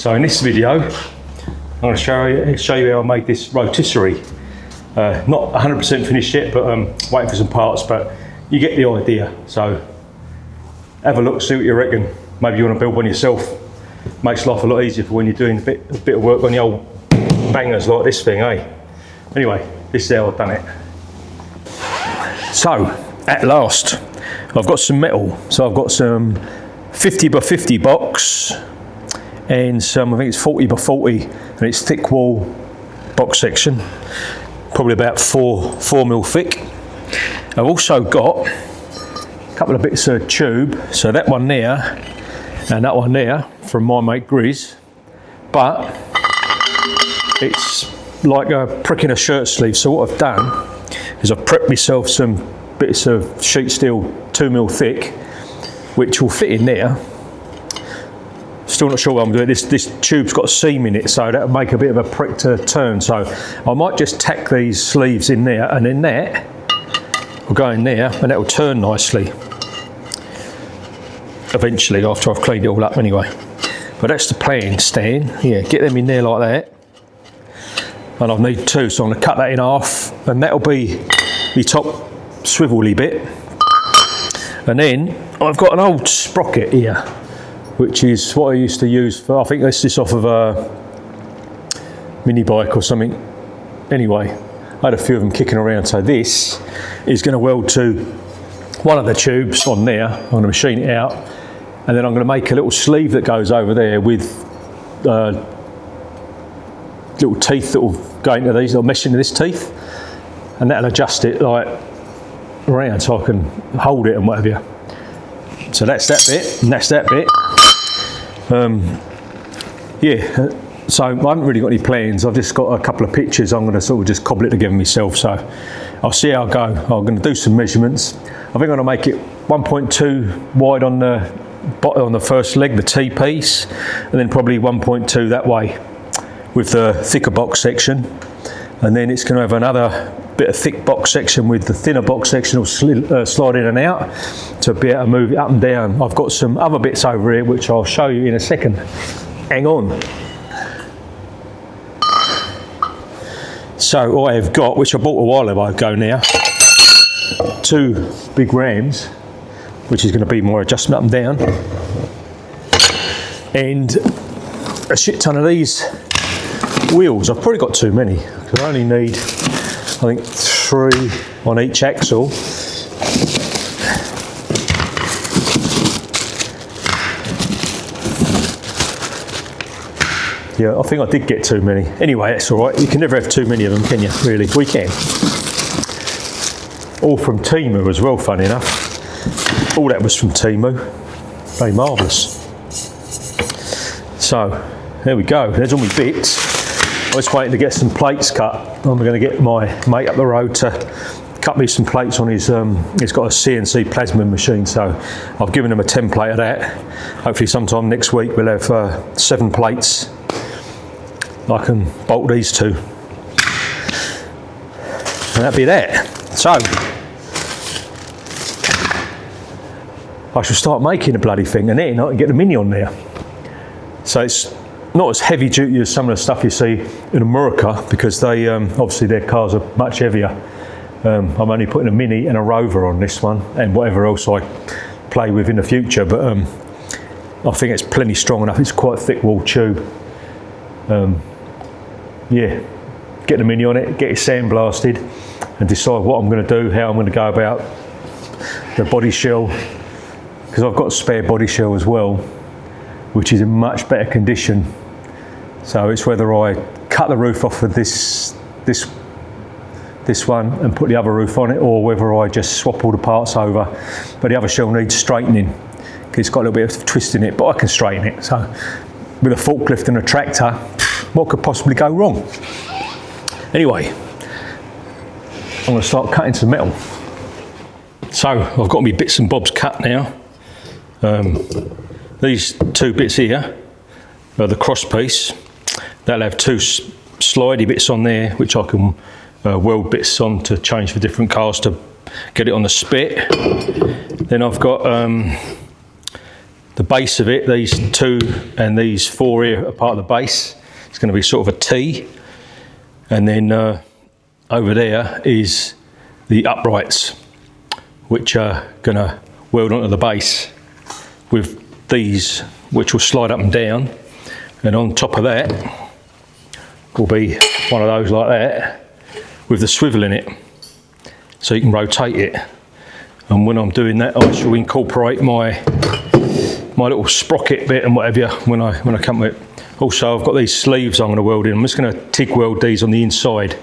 So in this video, I'm going to show you how I made this rotisserie. Not 100% finished yet, but waiting for some parts, but you get the idea. So have a look, see what you reckon. Maybe you want to build one yourself. Makes life a lot easier for when you're doing a bit of work on the old bangers like this thing, eh? Anyway, this is how I've done it. So, at last, I've got some metal. So I've got some 50 by 50 box and some, I think it's 40 by 40, and it's thick wall box section, probably about 4 mil thick. I've also got a couple of bits of tube, so that one there and that one there from my mate Grizz, but it's like a prick in a shirt sleeve. So what I've done is I've prepped myself some bits of sheet steel 2 mil thick, which will fit in there. Still not sure what I'm doing. This tube's got a seam in it, so that'll make a bit of a prick to turn. So I might just tack these sleeves in there, and then that will go in there, and that will turn nicely. Eventually, after I've cleaned it all up anyway. But that's the plan, Stan. Yeah, get them in there like that. And I'll need 2, so I'm going to cut that in half, and that'll be the top swivelly bit. And then I've got an old sprocket here, which is what I used to use for, I think this is off of a mini bike or something. Anyway, I had a few of them kicking around, so this is going to weld to one of the tubes on there. I'm going to machine it out, and then I'm going to make a little sleeve that goes over there with little teeth that will go into these, they'll mesh into this teeth, and that'll adjust it like around so I can hold it and whatever. So that's that bit, and that's that bit. Yeah, so I haven't really got any plans. I've just got a couple of pictures. I'm going to sort of just cobble it together myself, so I'll see how I go. I'm going to do some measurements. I think I'm going to make it 1.2 wide on the first leg, the T piece, and then probably 1.2 that way with the thicker box section, and then it's going to have another bit of thick box section with the thinner box section will slide in and out to be able to move it up and down. I've got some other bits over here which I'll show you in a second. Hang on. So I have got, which I bought a while ago now, 2 big rams, which is going to be more adjustment up and down, and a shit ton of these wheels. I've probably got too many because I only need, I think, 3 on each axle. Yeah, I think I did get too many. Anyway, that's all right. You can never have too many of them, can you? Really, we can. All from Temu as well, funny enough. All that was from Temu. Very marvellous. So, there we go. There's all my bits. I was waiting to get some plates cut. I'm going to get my mate up the road to cut me some plates on his, he's got a CNC plasma machine, so I've given him a template of that. Hopefully sometime next week we'll have 7 plates. I can bolt these to. And that'll be that. So, I shall start making the bloody thing, and then I can get the Mini on there. So it's not as heavy duty as some of the stuff you see in America, because they obviously their cars are much heavier. I'm only putting a Mini and a Rover on this one, and whatever else I play with in the future, but I think it's plenty strong enough. It's quite a thick wall tube. Yeah, get the Mini on it, get it sandblasted, and decide what I'm going to do, how I'm going to go about the body shell, because I've got a spare body shell as well, which is in much better condition. So it's whether I cut the roof off of this one and put the other roof on it, or whether I just swap all the parts over. But the other shell needs straightening because it's got a little bit of twist in it, but I can straighten it. So with a forklift and a tractor, what could possibly go wrong? Anyway, I'm going to start cutting some metal. So I've got my bits and bobs cut now. These 2 bits here are the cross piece. That'll have 2 slidey bits on there, which I can weld bits on to change for different cars to get it on the spit. Then I've got the base of it, these two and these four here are part of the base. It's going to be sort of a T, and then over there is the uprights, which are going to weld onto the base with these, which will slide up and down, and on top of that will be one of those like that with the swivel in it, so you can rotate it. And when I'm doing that, I shall incorporate my little sprocket bit and whatever when I come with it. Also, I've got these sleeves I'm going to weld in. I'm just going to TIG weld these on the inside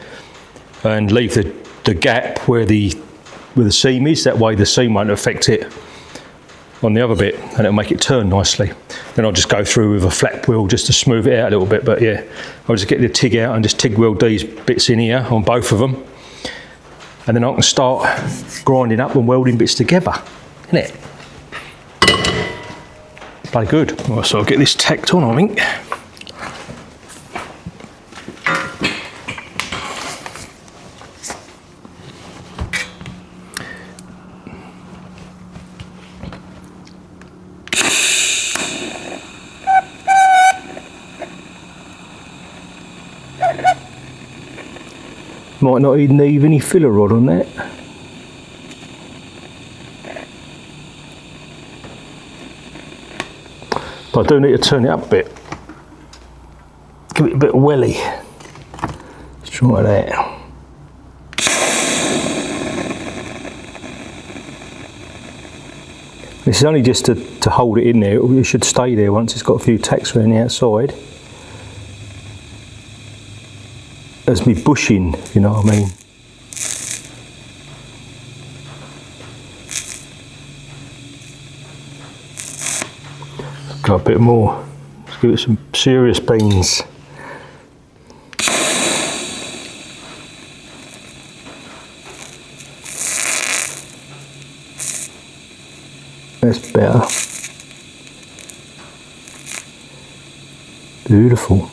and leave the gap where the seam is. That way the seam won't affect it on the other bit, and it'll make it turn nicely. Then I'll just go through with a flat wheel just to smooth it out a little bit. But yeah, I'll just get the TIG out and just TIG weld these bits in here on both of them, and then I can start grinding up and welding bits together, isn't it? Bloody good. Right, so I'll get this tacked on, I think. Might not even need any filler rod on that. But I do need to turn it up a bit. Give it a bit of welly. Let's try that. This is only just to hold it in there. It should stay there once it's got a few tacks around the outside. As me bushing, you know what I mean. Got a bit more. Let's give it some serious beans. That's better. Beautiful.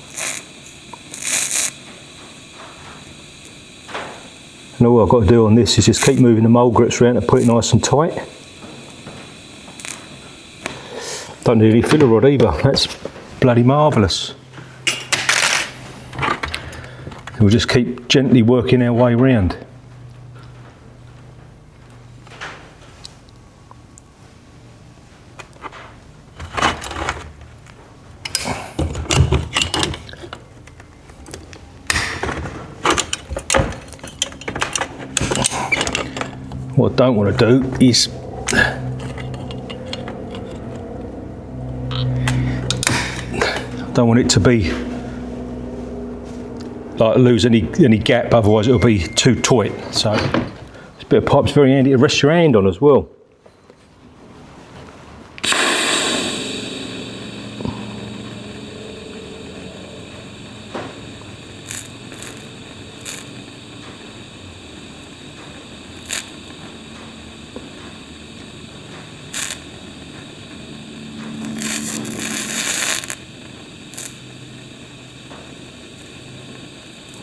And all I've got to do on this is just keep moving the mould grips around to put it nice and tight. Don't need any filler rod either, that's bloody marvellous. We'll just keep gently working our way round. What I don't want to do is don't want it to be like lose any gap, otherwise it'll be too tight. So this bit of pipe's very handy to rest your hand on as well.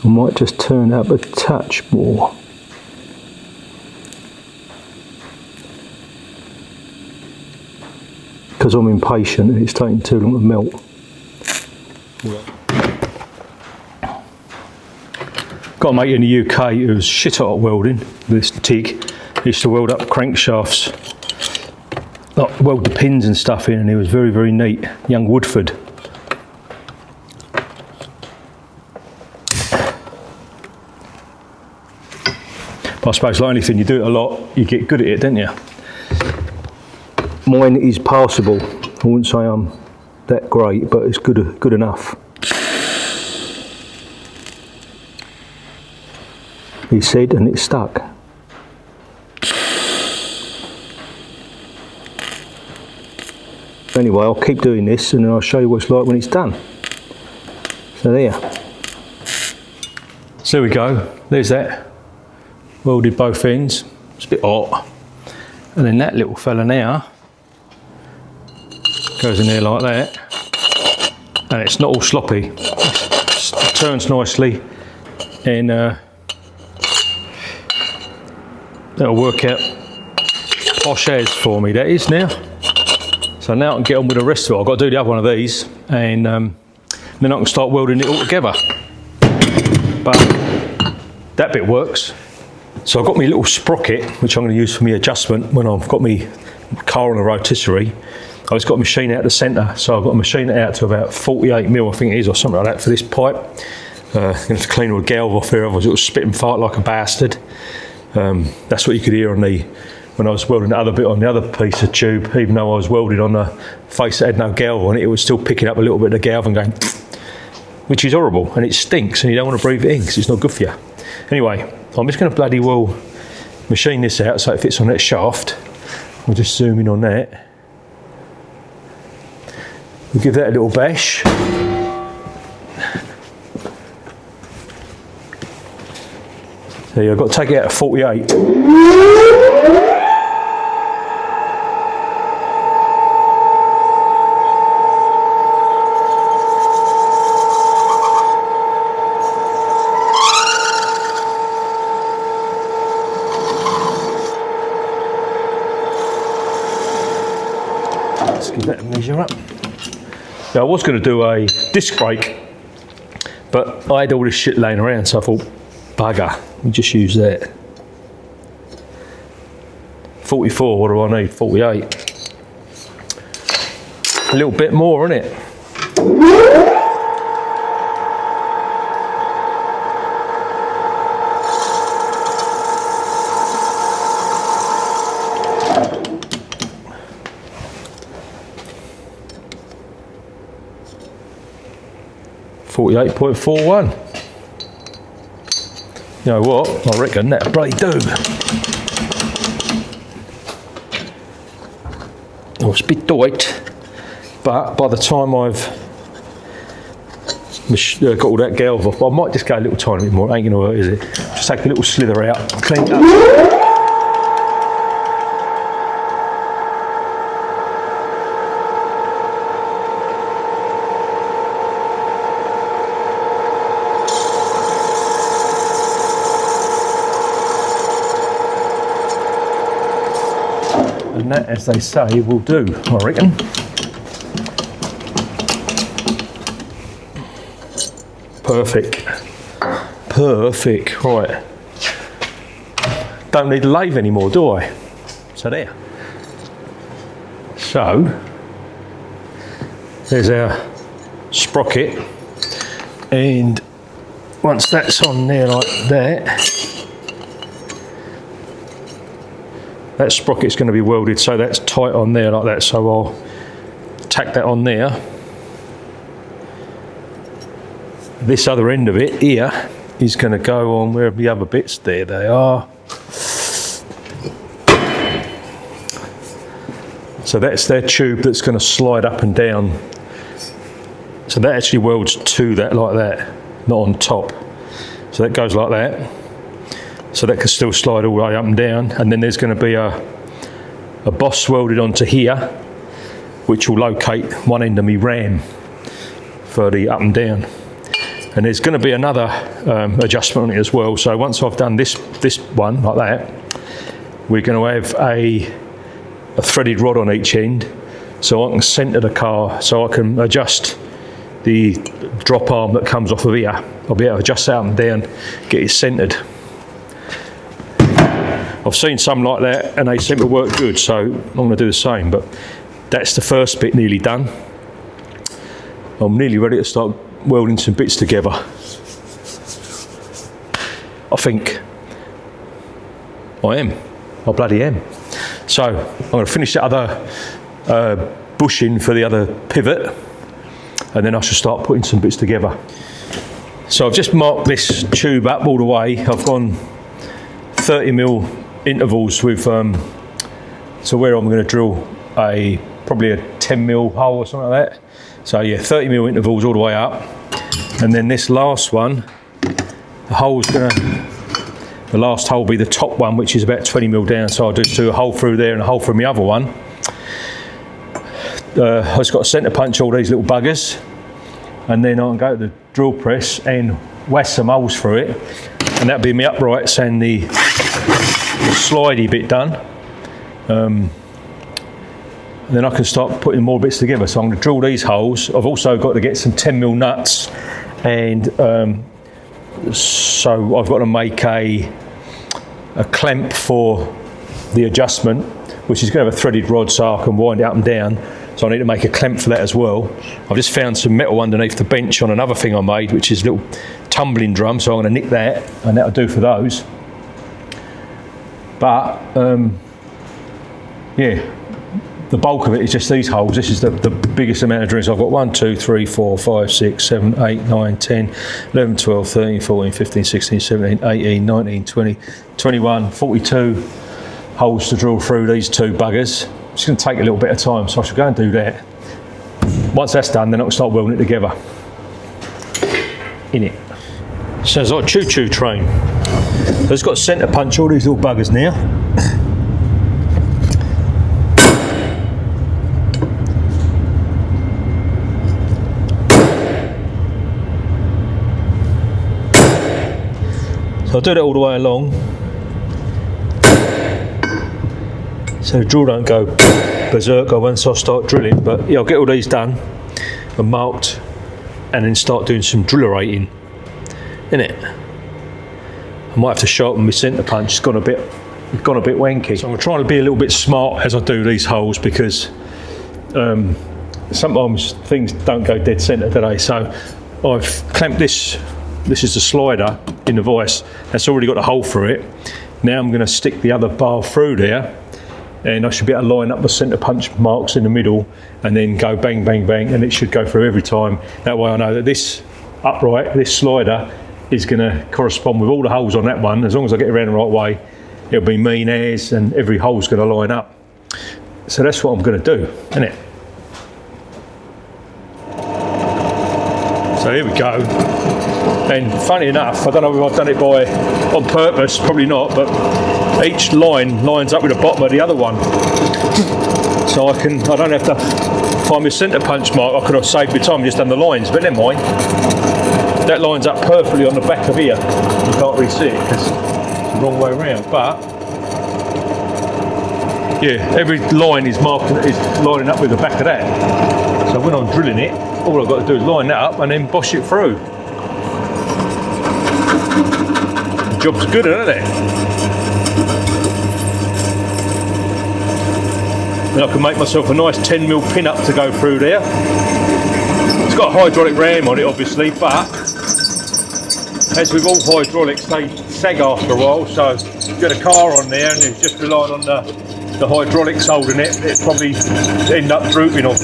I might just turn up a touch more. Because I'm impatient and it's taking too long to melt. Got a mate in the UK who's shit hot at welding, this TIG. He used to weld up crankshafts, like weld the pins and stuff in, and he was very, very neat. Young Woodford. I suppose like anything, you do it a lot, you get good at it, don't you? Mine is passable. I wouldn't say I'm that great, but it's good enough. He said, and it stuck. Anyway, I'll keep doing this and then I'll show you what it's like when it's done. So there. So there we go, there's that. Welded both ends, it's a bit hot. And then that little fella now goes in there like that. And it's not all sloppy. It turns nicely and that'll work out posh as for me, that is now. So now I can get on with the rest of it. I've got to do the other one of these, and then I can start welding it all together. But that bit works. So I've got my little sprocket, which I'm going to use for my adjustment when I've got my car on a rotisserie. I've just got to machine it out the centre, so I've got to machine it out to about 48mm, I think it is, or something like that for this pipe. I'm going to have to clean all the galv off here, otherwise it will spit and fart like a bastard. That's what you could hear on when I was welding the other bit on the other piece of tube. Even though I was welded on a face that had no galv on it, it was still picking up a little bit of the galv and going, which is horrible, and it stinks, and you don't want to breathe it in because it's not good for you. Anyway, I'm just going to bloody well machine this out so it fits on that shaft. We'll just zoom in on that. We'll give that a little bash. So I've got to take it out at 48. Let's give that a measure up. Now I was going to do a disc brake, but I had all this shit laying around, so I thought, bugger, we just use that. 44, what do I need? 48. A little bit more, isn't it? .41. You know what? I reckon that'll bloody do. Oh, it's a bit tight, but by the time I've got all that galv off, I might just go a little tiny bit more. It ain't going to hurt, is it? Just take a little slither out, clean it up. And that, as they say, will do, I reckon. Perfect. Perfect. Right. Don't need a lathe anymore, do I? So there. So, there's our sprocket. And once that's on there like that, that sprocket's going to be welded, so that's tight on there like that, so I'll tack that on there. This other end of it here is going to go on where the other bits, there they are. So that's their tube that's going to slide up and down. So that actually welds to that like that, not on top. So that goes like that. So that can still slide all the way up and down, and then there's going to be a boss welded onto here, which will locate one end of my ram for the up and down. And there's going to be another adjustment on it as well. So once I've done this one like that, we're going to have a threaded rod on each end, so I can centre the car, so I can adjust the drop arm that comes off of here. I'll be able to adjust that up and down, get it centred. I've seen some like that and they seem to work good, so I'm going to do the same. But that's the first bit nearly done. I'm nearly ready to start welding some bits together. I think I am. I bloody am. So I'm going to finish that other bushing for the other pivot, and then I shall start putting some bits together. So I've just marked this tube up all the way. I've gone 30mm intervals with so where I'm going to drill probably a 10mm hole or something like that. So yeah, 30mm intervals all the way up, and then this last one, the last hole will be the top one, which is about 20mm down. So I'll just do a hole through there and a hole through my other one. I've just got to centre punch all these little buggers, and then I can go to the drill press and whack some holes through it, and that'll be my uprights and the And then I can start putting more bits together. So I'm going to drill these holes. I've also got to get some 10mm nuts, and so I've got to make a clamp for the adjustment, which is going to have a threaded rod so I can wind it up and down. So I need to make a clamp for that as well. I've just found some metal underneath the bench on another thing I made, which is a little tumbling drum, so I'm going to nick that, and that'll do for those. But yeah, the bulk of it is just these holes. This is the biggest amount of drillings. I've got 1, 2, 3, 4, 5, 6, 7, 8, 9, 10, 11, 12, 13, 14, 15, 16, 17, 18, 19, 20, 21, 42 holes to drill through these two buggers. It's going to take a little bit of time, so I should go and do that. Once that's done, then I can start welding it together. In it. Sounds like a choo-choo train. So it's got to centre punch all these little buggers now. So I'll do that all the way along, so the drill don't go berserker once I start drilling. But yeah, I'll get all these done and marked, and then start doing some drillerating in it. I might have to sharpen my centre punch. It's gone a bit wanky. So I'm trying to be a little bit smart as I do these holes, because sometimes things don't go dead centre today. So I've clamped this. This is the slider in the vise. That's already got a hole through it. Now I'm going to stick the other bar through there, and I should be able to line up the centre punch marks in the middle, and then go bang, bang, bang, and it should go through every time. That way I know that this upright, this slider, is going to correspond with all the holes on that one. As long as I get around the right way, it'll be mean as, and every hole's going to line up. So that's what I'm going to do, isn't it? So here we go. And funny enough, I don't know if I've done it on purpose, probably not, but each line lines up with the bottom of the other one. So I don't have to find my centre punch mark. I could have saved my time and just done the lines, but never mind. That lines up perfectly on the back of here. You can't really see it because it's the wrong way around, but yeah, every line is lining up with the back of that. So when I'm drilling it, all I've got to do is line that up and then bosh it through. The job's good, isn't it? Then I can make myself a nice 10mm pin up to go through there. It's got a hydraulic ram on it, obviously, but as with all hydraulics, they sag after a while. So if you've got a car on there and you're just relying on the hydraulics holding it, it'll probably end up drooping or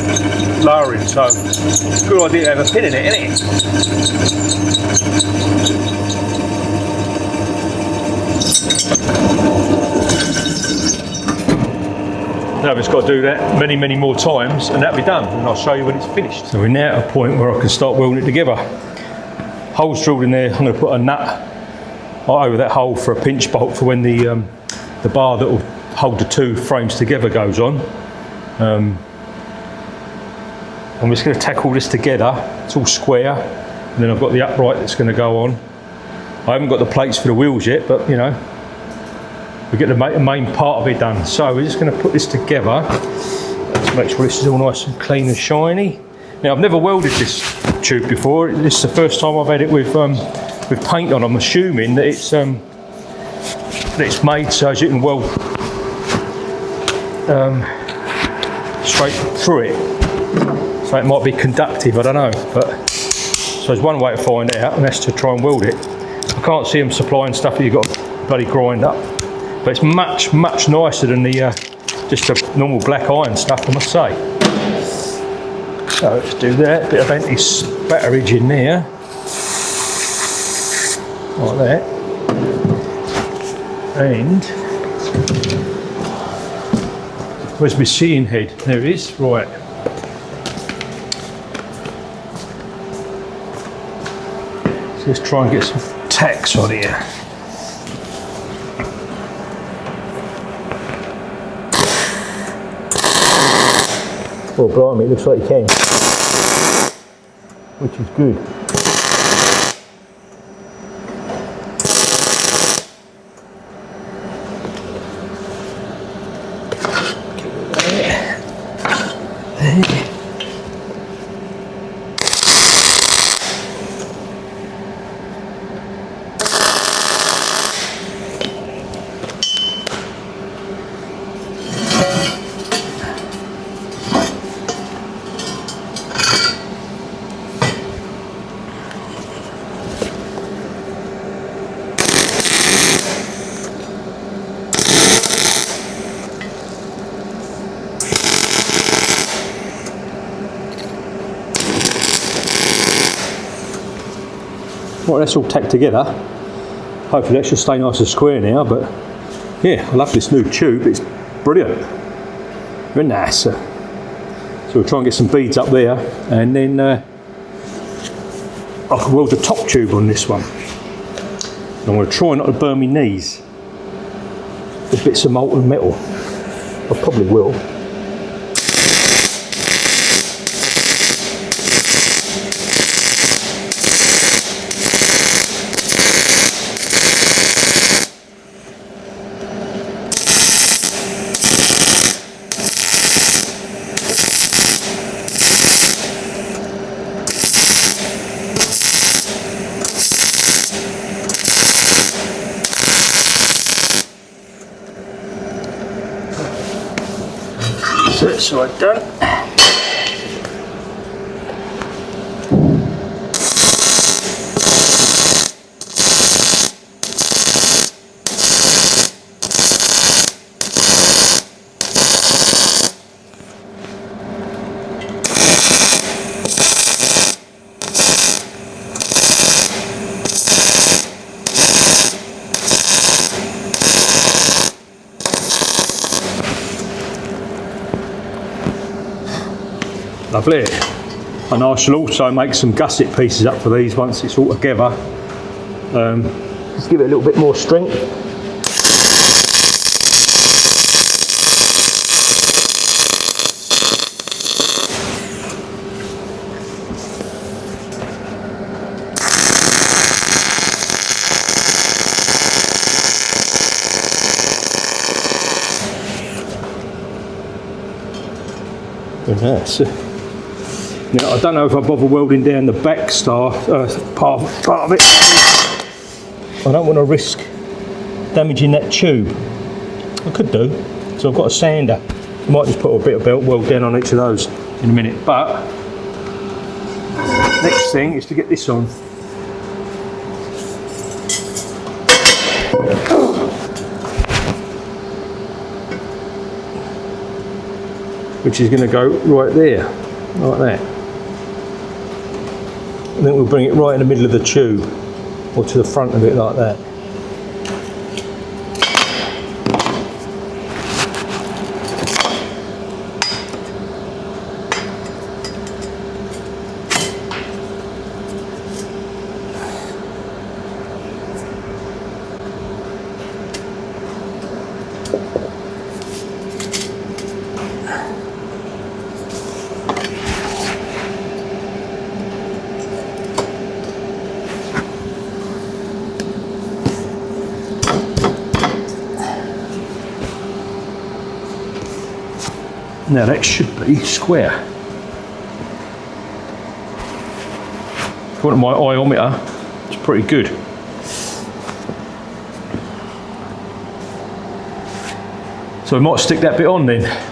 lowering. So it's a good idea to have a pin in it, isn't it? Now I've just got to do that many, many more times, and that'll be done, and I'll show you when it's finished. So we're now at a point where I can start welding it together. Holes drilled in there. I'm going to put a nut over that hole for a pinch bolt for when the bar that will hold the two frames together goes on. I'm just going to tack all this together. It's all square, and then I've got the upright that's going to go on. I haven't got the plates for the wheels yet, but you know, we get the main part of it done. So we're just going to put this together. Let's make sure this is all nice and clean and shiny. Now I've never welded this tube before. This is the first time I've had it with paint on. I'm assuming that it's made so as you can weld straight through it. So it might be conductive, I don't know. But so there's one way to find out, and that's to try and weld it. I can't see them supplying stuff that you've got to bloody grind up. But it's much, much nicer than the just the normal black iron stuff, I must say. So let's do that. Bit of anti-spatterage in there, like that. And where's my seeing head? There it is. Right. So let's try and get some tacks on here. Oh, blimey, it looks like you can, which is good. Well, that's all tacked together. Hopefully that should stay nice and square now, but yeah, I love this new tube, it's brilliant. Very nice. So we'll try and get some beads up there, and then I can weld the top tube on this one. I'm going to try not to burn my knees with bits of molten metal. I probably will. So that's side done. Lovely. And I shall also make some gusset pieces up for these once it's all together. Just give it a little bit more strength. Very nice. Now, I don't know if I bother welding down the back part of it. I don't want to risk damaging that tube. I could do, so I've got a sander. I might just put a bit of belt weld down on each of those in a minute. But next thing is to get this on. Which is going to go right there, like that. And then we'll bring it right in the middle of the tube, or to the front of it like that. Now that should be square. According to my iometer, it's pretty good. So we might stick that bit on then.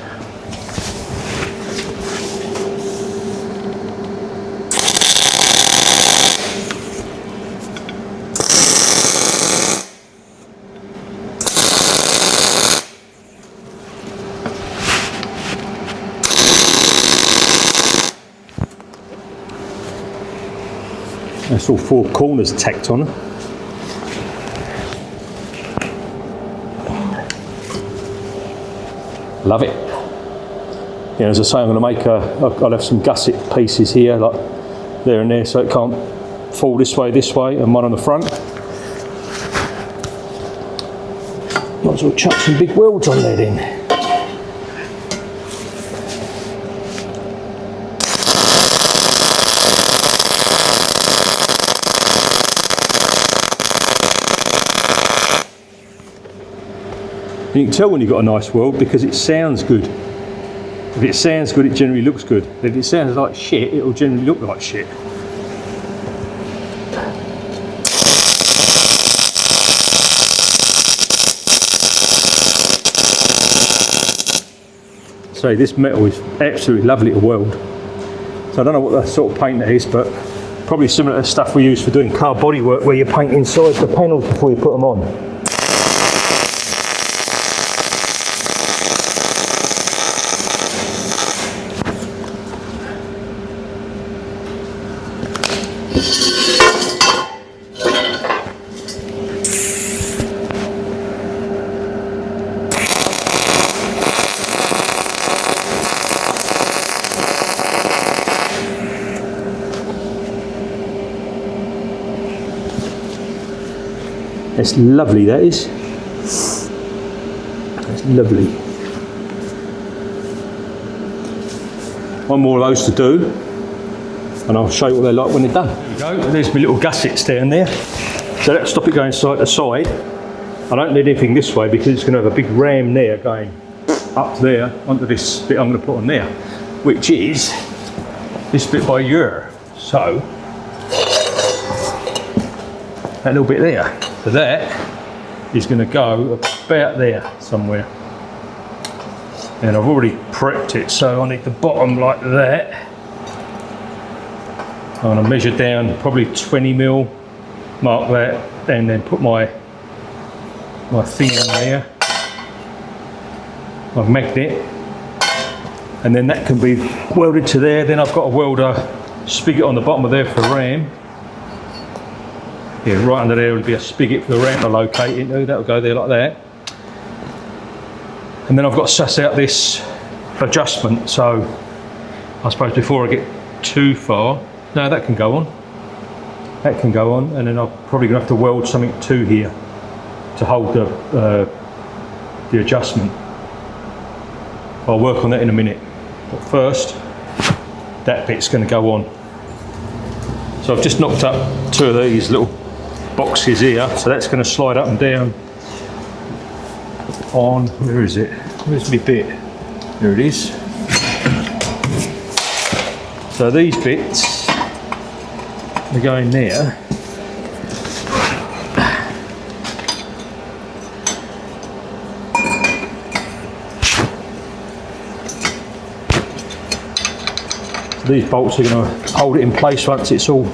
That's all four corners tacked on. Love it. Yeah, as I say, I'm going to make I'll have some gusset pieces here, like there and there, so it can't fall this way, and one on the front. Might as well chuck some big welds on there then. You can tell when you've got a nice weld because it sounds good. If it sounds good, it generally looks good. If it sounds like shit, it'll generally look like shit. So this metal is absolutely lovely to weld. So I don't know what the sort of paint that is, but probably similar to stuff we use for doing car bodywork, where you paint inside the panels before you put them on. It's lovely, that is. It's lovely. One more of those to do, and I'll show you what they're like when they're done. There we go. There's my little gussets down there. So that'll stop it going side to side. I don't need anything this way because it's going to have a big ram there going up there onto this bit I'm going to put on there, which is this bit by here. So that little bit there. So that is going to go about there somewhere. And I've already prepped it, so I need the bottom like that. I'm going to measure down probably 20mm, mark that, and then put my thing in there, my magnet, and then that can be welded to there. Then I've got a welder spigot on the bottom of there for the ram. Yeah, right under there will be a spigot for the ram to locate into. That'll go there like that. And then I've got to suss out this adjustment. So I suppose before I get too far, no, that can go on. That can go on, and then I'm probably going to have to weld something to here to hold the adjustment. I'll work on that in a minute. But first, that bit's going to go on. So I've just knocked up 2 of these little boxes here, so that's going to slide up and down on, where is it? Where's my bit? There it is. So these bits are going there. So these bolts are going to hold it in place once it's all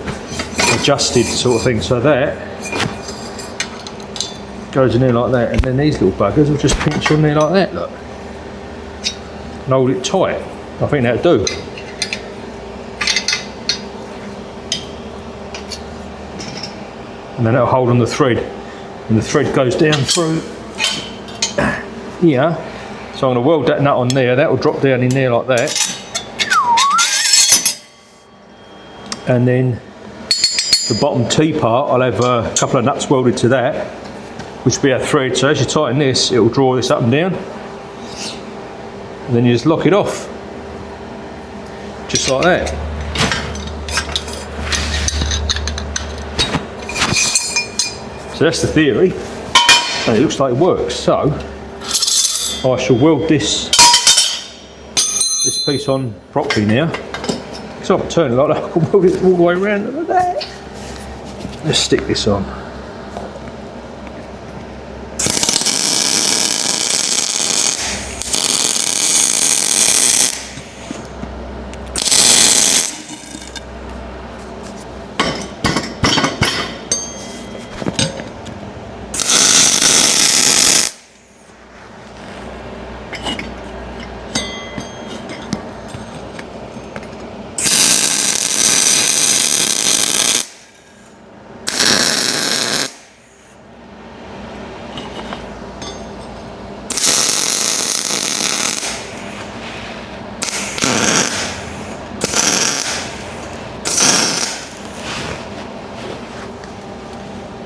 adjusted, sort of thing. So that goes in there like that, and then these little buggers will just pinch on there like that, look, and hold it tight. I think that'll do. And then that'll hold on the thread, and the thread goes down through here. So I'm going to weld that nut on there, that will drop down in there like that, and then the bottom T part, I'll have a couple of nuts welded to that, which will be our thread. So as you tighten this, it will draw this up and down, and then you just lock it off, just like that. So that's the theory, and it looks like it works. So I shall weld this piece on properly now. So I can turn it like that, I can weld it all the way around like that. Let's stick this on.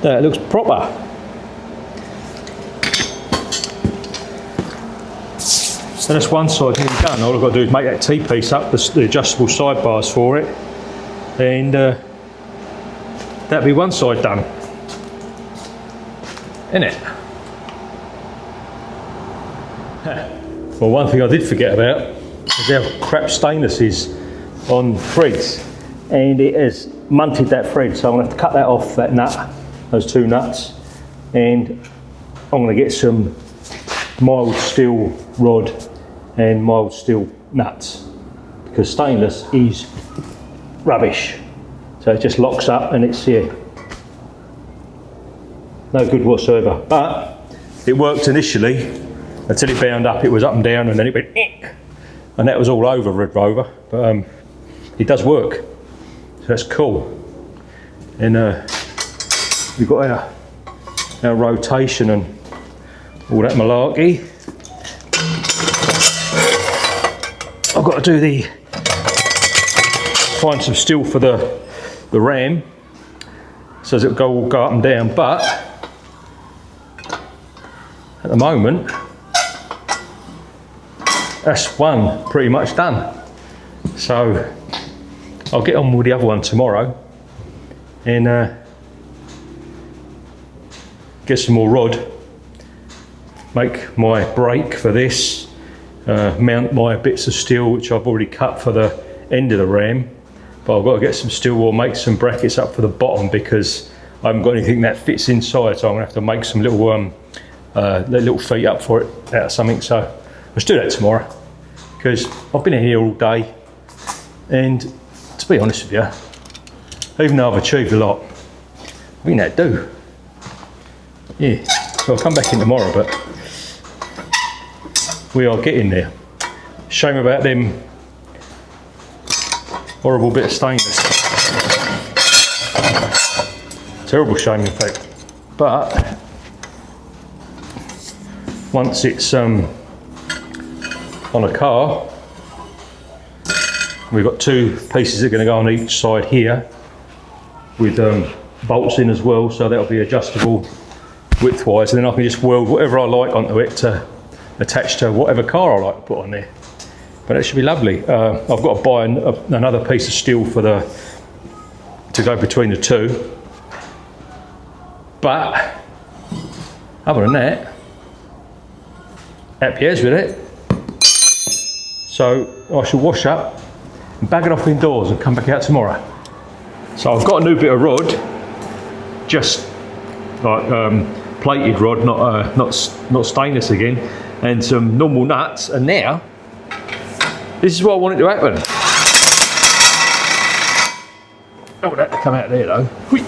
That looks proper. So that's one side nearly done. All I've got to do is make that T-piece up, the adjustable sidebars for it, and that'll be one side done. Isn't it? Well, one thing I did forget about is how crap stainless is on threads, and it has munted that thread, so I'm going to have to cut that off, that nut, those 2 nuts, and I'm going to get some mild steel rod and mild steel nuts, because stainless is rubbish. So it just locks up and it's no good whatsoever. But it worked initially until it bound up. It was up and down, and then it went and that was all over Red Rover. But it does work, so that's cool. And we've got our rotation and all that malarkey. I've got to find some steel for the ram, so it'll go up and down. But at the moment, that's one pretty much done. So I'll get on with the other one tomorrow and get some more rod, make my brake for this, mount my bits of steel which I've already cut for the end of the ram, but I've got to get some steel or make some brackets up for the bottom because I haven't got anything that fits inside, so I'm going to have to make some little feet up for it out of something. So let's do that tomorrow because I've been here all day, and to be honest with you, even though I've achieved a lot, I think that'd do. Yeah, so I'll come back in tomorrow, but we are getting there. Shame about them horrible bit of stainless. Terrible shame in fact. But once it's on a car, we've got two pieces that are going to go on each side here with bolts in as well, so that'll be adjustable width-wise, and then I can just weld whatever I like onto it to attach to whatever car I like to put on there. But that should be lovely. I've got to buy another piece of steel for to go between the two. But other than that, happy as with it. So I shall wash up and bag it off indoors and come back out tomorrow. So I've got a new bit of rod, just like plated rod, not stainless again, and some normal nuts. And now, this is what I wanted to happen. I want that to come out there though. Whee!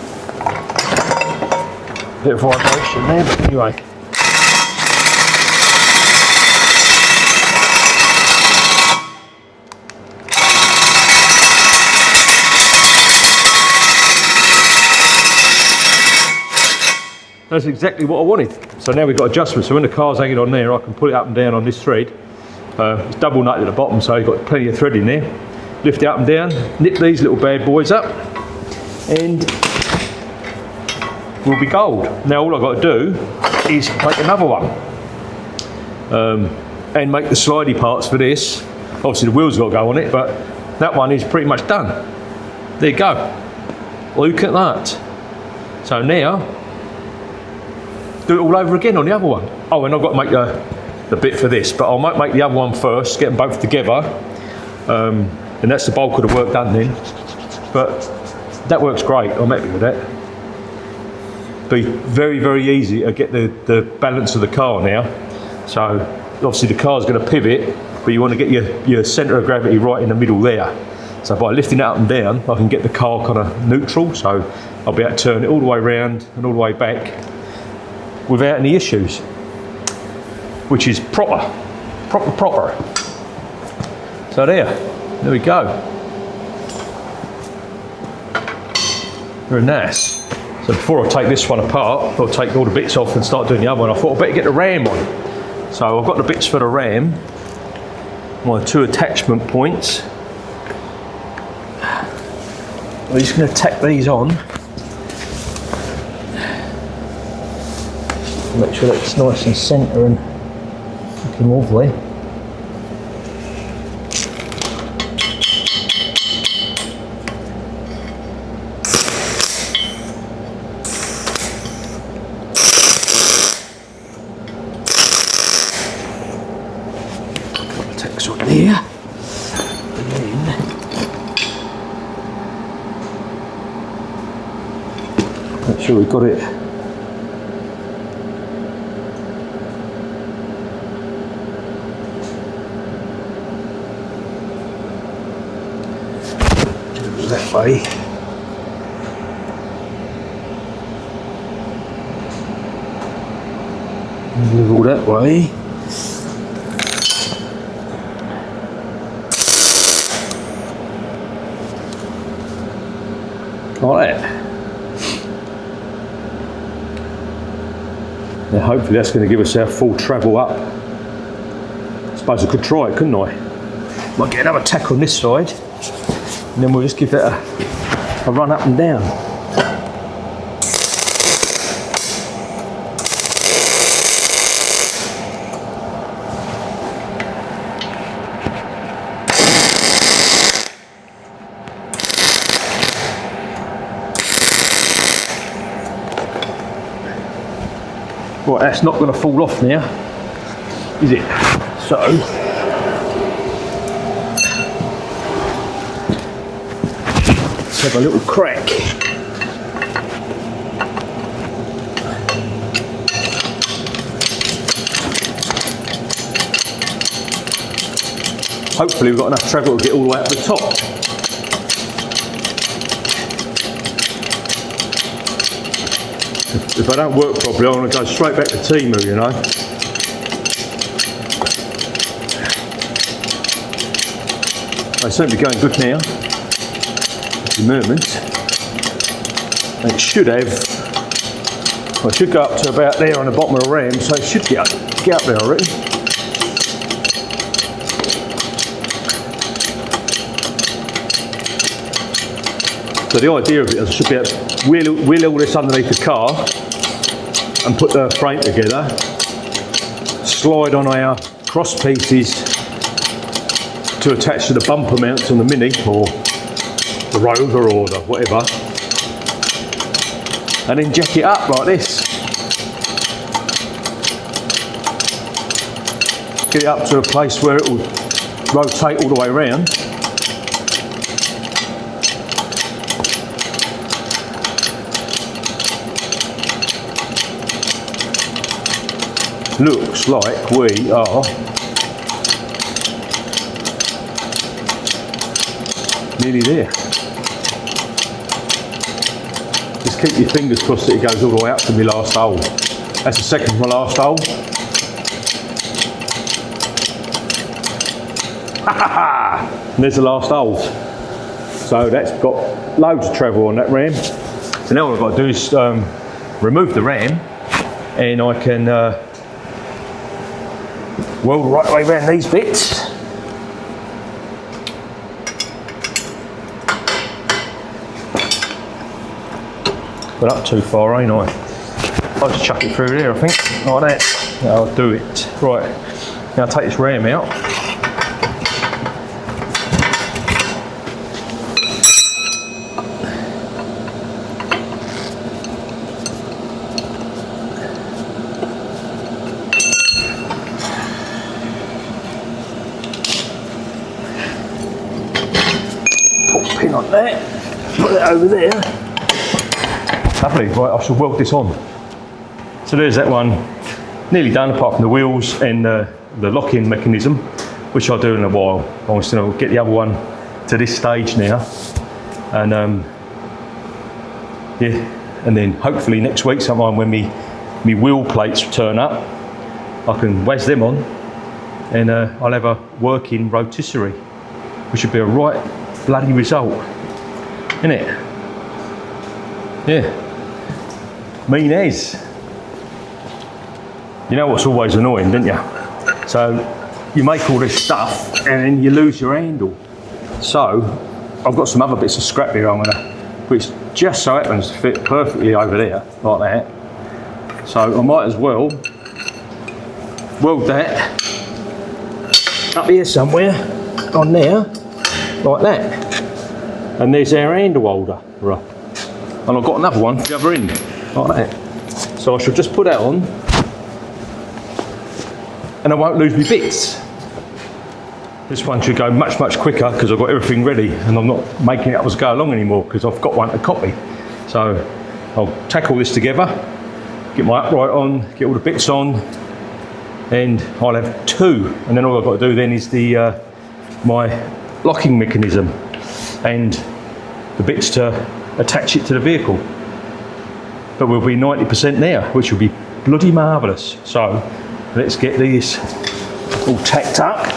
Bit of vibration there, but anyway. That's exactly what I wanted. So now we've got adjustments. So when the car's hanging on there, I can pull it up and down on this thread. It's double nutted at the bottom, so you've got plenty of thread in there. Lift it up and down, nip these little bad boys up, and we'll be gold. Now all I've got to do is make another one. And make the slidey parts for this. Obviously the wheels got to go on it, but that one is pretty much done. There you go. Look at that. So now, do it all over again on the other one. Oh, and I've got to make the bit for this, but I might make the other one first, get them both together, and that's the bulk of the work done then. But that works great, I'm happy with that. Be very, very easy to get the balance of the car now. So obviously the car's going to pivot, but you want to get your centre of gravity right in the middle there. So by lifting it up and down, I can get the car kind of neutral, so I'll be able to turn it all the way around and all the way back without any issues, which is proper. So there we go. Very nice. So before I take this one apart, I'll take all the bits off and start doing the other one. I thought I'd better get the ram on. So I've got the bits for the ram, my two attachment points. We're just going to tack these on. Make sure that it's nice and centre and looking lovely. Text on there. And then make sure we've got it that way. Move all that way. Like that. Now hopefully that's going to give us our full travel up. I suppose I could try it, couldn't I? Might get another tack on this side, and then we'll just give that a run up and down. Right, that's not going to fall off now, is it? So, let's have a little crack. Hopefully we've got enough treble to get all the way up to the top. If I don't work properly, I want to go straight back to Timu, you know. They seem to be going good now, at the moment. And it should have, well, it should go up to about there on the bottom of the ram, so it should get up there, I reckon. So the idea of it is I should be able to wheel all this underneath the car and put the frame together, slide on our cross pieces to attach to the bumper mounts on the Mini or the Rover or the whatever, and then jack it up like this. Get it up to a place where it will rotate all the way around. Looks like we are nearly there. Just keep your fingers crossed that it goes all the way up to my last hole. That's the second from my last hole. Ha ha ha! And there's the last hole. So that's got loads of travel on that ram. So now what I've got to do is remove the ram, and I can weld right the way around these bits. But up too far, ain't I? I'll just chuck it through there, I think, like that. I'll do it. Right, now I'll take this ram out. Pin on that, put it over there. Lovely, right, I shall weld this on. So there's that one, nearly done apart from the wheels and the lock-in mechanism, which I'll do in a while. I'm just going to get the other one to this stage now, and yeah, and then hopefully next week sometime when me wheel plates turn up, I can waz them on, and I'll have a working rotisserie, which would be a right bloody result, isn't it? Yeah. Mean as. You know what's always annoying, don't you? So you make all this stuff and then you lose your handle. So I've got some other bits of scrap here which just so happens to fit perfectly over there, like that. So I might as well weld that up here somewhere, on there, like that. And there's our handle holder. Right. And I've got another one for the other end, like that. So I shall just put that on, and I won't lose my bits. This one should go much, much quicker because I've got everything ready and I'm not making it up as I go along anymore because I've got one to copy. So I'll tack all this together, get my upright on, get all the bits on, and I'll have two. And then all I've got to do then is the my locking mechanism and the bits to attach it to the vehicle. But we'll be 90% there, which will be bloody marvellous. So let's get these all tacked up.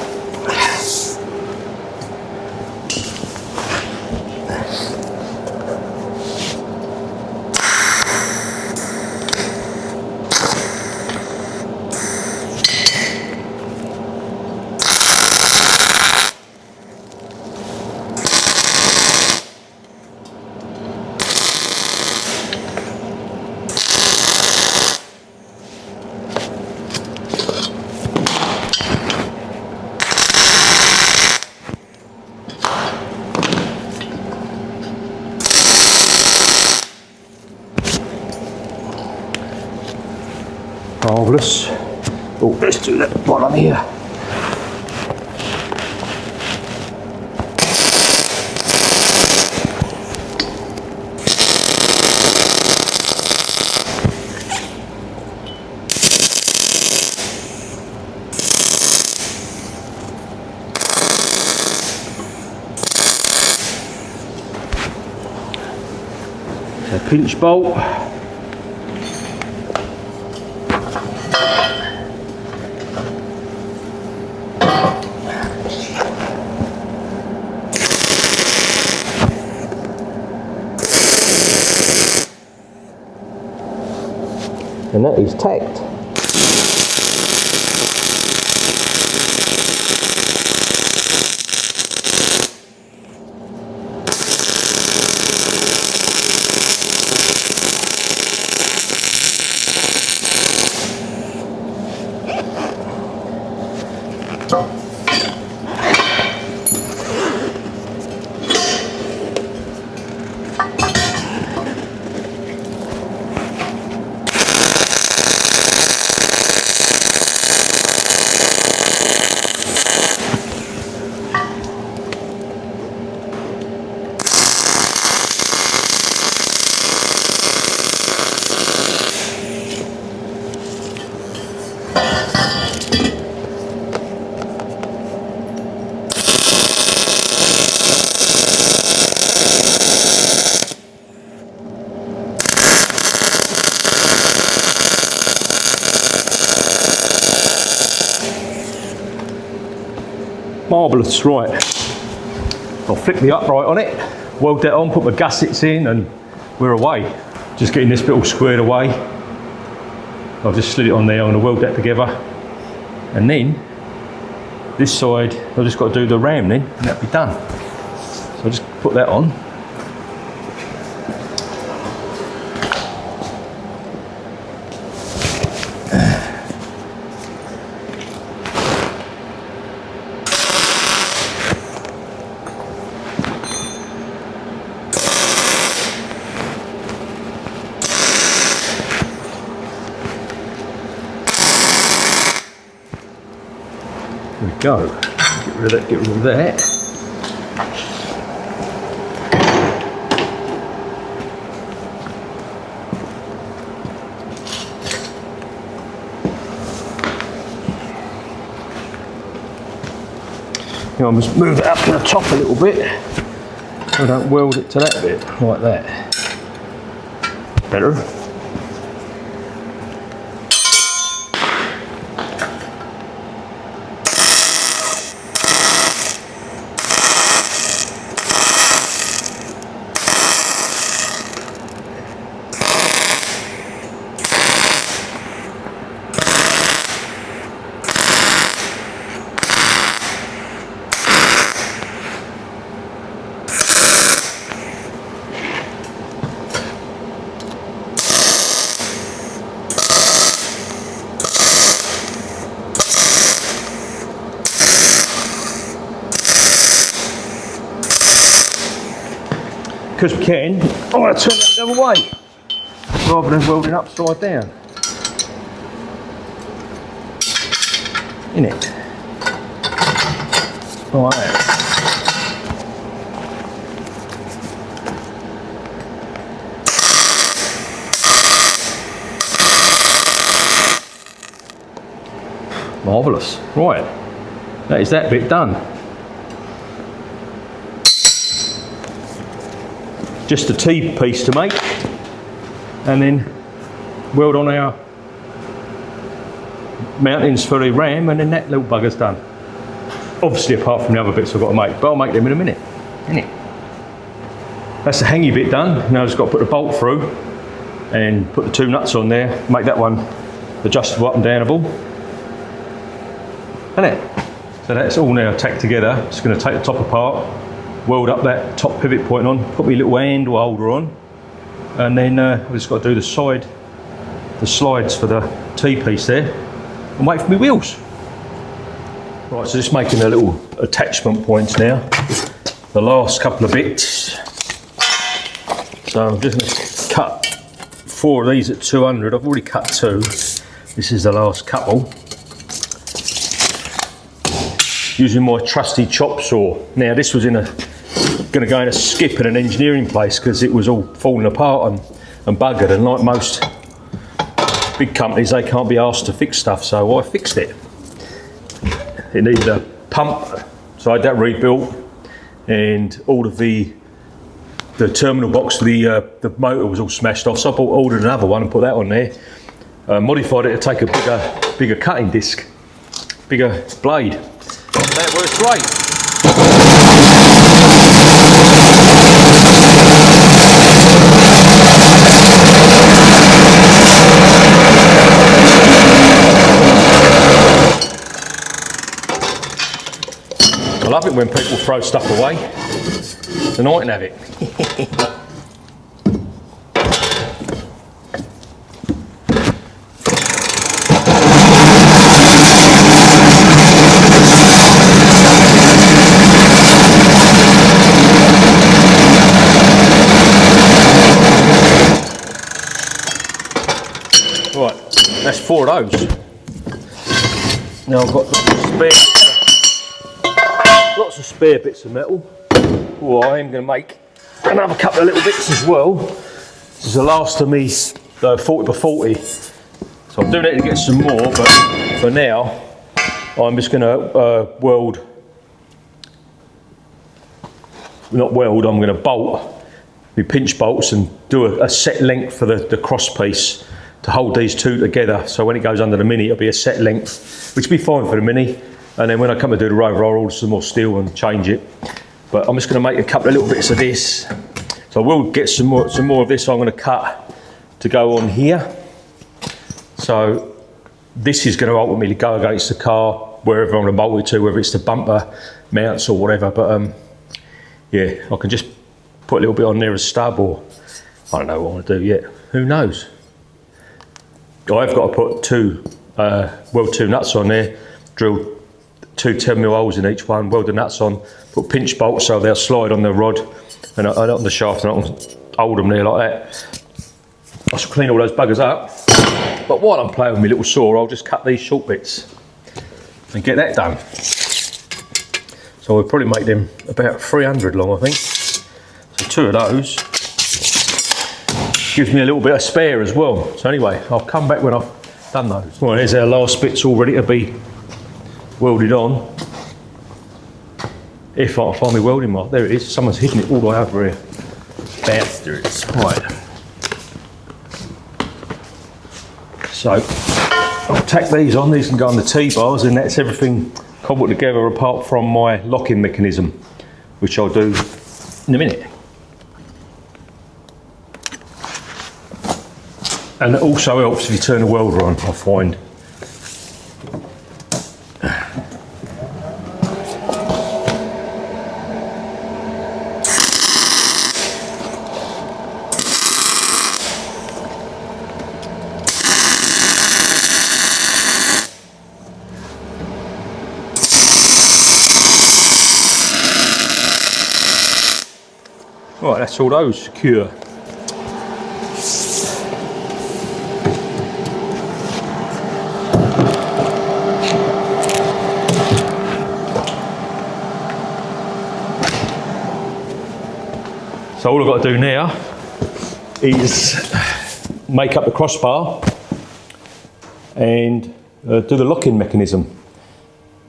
Marvellous. Oh, let's do that bottom here. A pinch bolt. And that is tacked. Marvellous, right. I'll flip the upright on it, weld that on, put my gussets in, and we're away. Just getting this bit all squared away. I've just slid it on there, I'm going to weld that together. And then, this side, I've just got to do the ram then, and that'll be done. So I'll just put that on. There we go. Get rid of that, get rid of that. Now I must move it up to the top a little bit so I don't weld it to that bit, like that. Better. Because we can, I'm going to turn that the other way rather than welding upside down. Innit? Like that. Marvellous. Right, that is that bit done. Just a T-piece to make, and then weld on our mountings for the ram, and then that little bugger's done. Obviously apart from the other bits I've got to make, but I'll make them in a minute, innit? That's the hangy bit done. Now I've just got to put the bolt through and put the two nuts on there, make that one adjustable up and downable. Innit? So that's all now tacked together. Just going to take the top apart, weld up that top pivot point on, put my little handle holder on, and then I've just got to do the slides for the T-piece there, and wait for my wheels. Right, so just making a little attachment points now, the last couple of bits. So I'm just going to cut 4 of these at 200, I've already cut 2, This is the last couple. Using my trusty chop saw. Now this was going to go in a skip in an engineering place because it was all falling apart and buggered, and like most big companies, they can't be asked to fix stuff, so I fixed it. It needed a pump, so I had that rebuilt, and all of the terminal box for the motor was all smashed off, so I ordered another one and put that on there. Modified it to take a bigger cutting disc, bigger blade. That works great. I love it when people throw stuff away, then I can have it. Right, that's 4 of those. Now I've got lots of spare bits of metal. Oh, I am going to make another couple of little bits as well. This is the last of me 40 by 40. So I do need to get some more, but for now I'm just going to I'm going to bolt with pinch bolts and do a set length for the cross piece to hold these two together, so when it goes under the Mini it'll be a set length, which will be fine for the Mini, and then when I come to do the Rover I'll order some more steel and change it. But I'm just going to make a couple of little bits of this, so I will get some more of this I'm going to cut to go on here. So this is going to ultimately go against the car wherever I'm going to bolt it to, whether it's the bumper mounts or whatever, but yeah, I can just put a little bit on there as stub, or I don't know what I want to do yet, who knows. I've got to put weld two nuts on there, drill 2 10mm holes in each one, weld the nuts on, put pinch bolts so they'll slide on the rod and on the shaft, and I can hold them there like that. I shall clean all those buggers up, but while I'm playing with my little saw I'll just cut these short bits and get that done. So we'll probably make them about 300 long, I think. So 2 of those. Gives me a little bit of spare as well. So anyway, I'll come back when I've done those. Well, there's our last bits all ready to be welded on. If I find my welding mark, there it is. Someone's hidden it all the way over here. Bastards. Right. So I'll tack these on. These can go on the T-bars, and that's everything cobbled together apart from my locking mechanism, which I'll do in a minute. And it also helps if you turn the welder on, I find. Right, that's all those secure. So all I've got to do now is make up the crossbar and do the locking mechanism.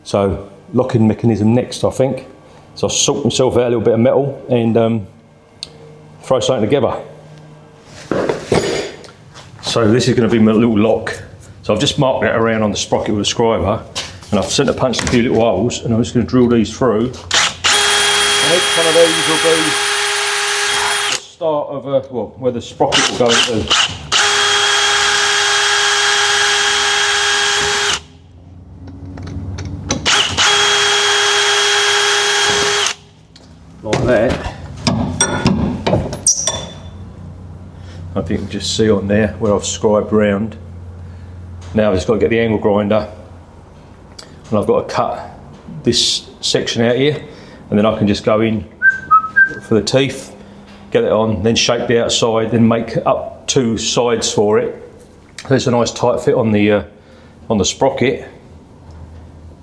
So locking mechanism next, I think. So I'll sort myself out a little bit of metal and throw something together. So this is going to be my little lock. So I've just marked that around on the sprocket with a scriber, and I've centre punched a few little holes, and I'm just going to drill these through. And each one of these will be the start of where the sprocket will go into. Like that. I think you can just see on there where I've scribed round. Now I've just got to get the angle grinder, and I've got to cut this section out here, and then I can just go in for the teeth, get it on, then shape the outside, then make up two sides for it, There's a nice tight fit on the sprocket.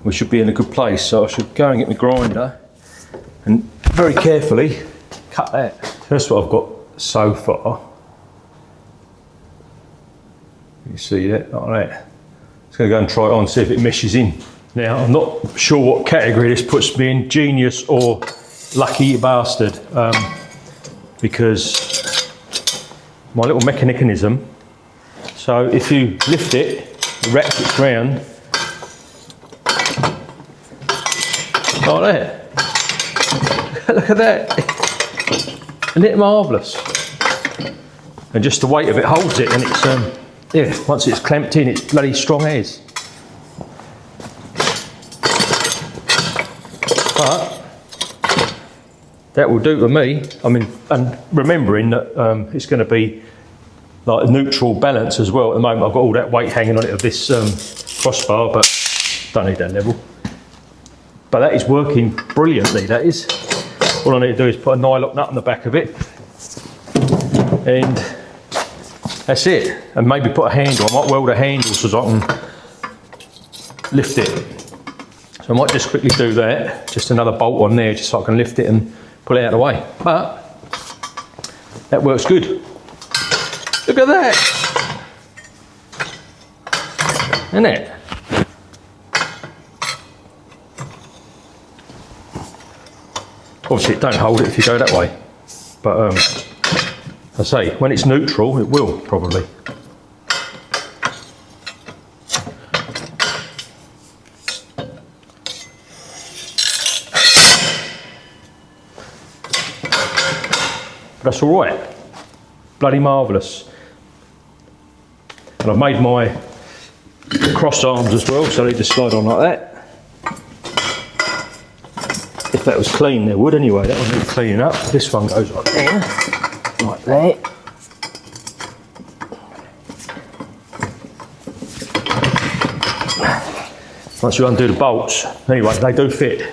We should be in a good place. So I should go and get my grinder and very carefully cut that. That's what I've got so far. You see that, like that. Just going to go and try it on, see if it meshes in. Now, I'm not sure what category this puts me in, genius or lucky bastard, because my little mechanism, so if you lift it, the ratchets round, like that. Look at that. Isn't it marvellous? And just the weight of it holds it, and it's, yeah, once it's clamped in, it's bloody strong as. But that will do to me. I mean, and remembering that it's going to be like a neutral balance as well. At the moment, I've got all that weight hanging on it of this crossbar, but don't need that level. But that is working brilliantly, that is. All I need to do is put a nylock nut on the back of it, and that's it. And maybe put a handle. I might weld a handle so that I can lift it. So I might just quickly do that. Just another bolt on there, just so I can lift it and pull it out of the way. But that works good. Look at that. Isn't it? Obviously it don't hold it if you go that way. But I say, when it's neutral, it will probably. That's all right. Bloody marvellous. And I've made my cross arms as well, so they just slide on like that. If that was clean, there would anyway. That one need cleaning up. This one goes on there, like that. Once you undo the bolts, anyway, they do fit.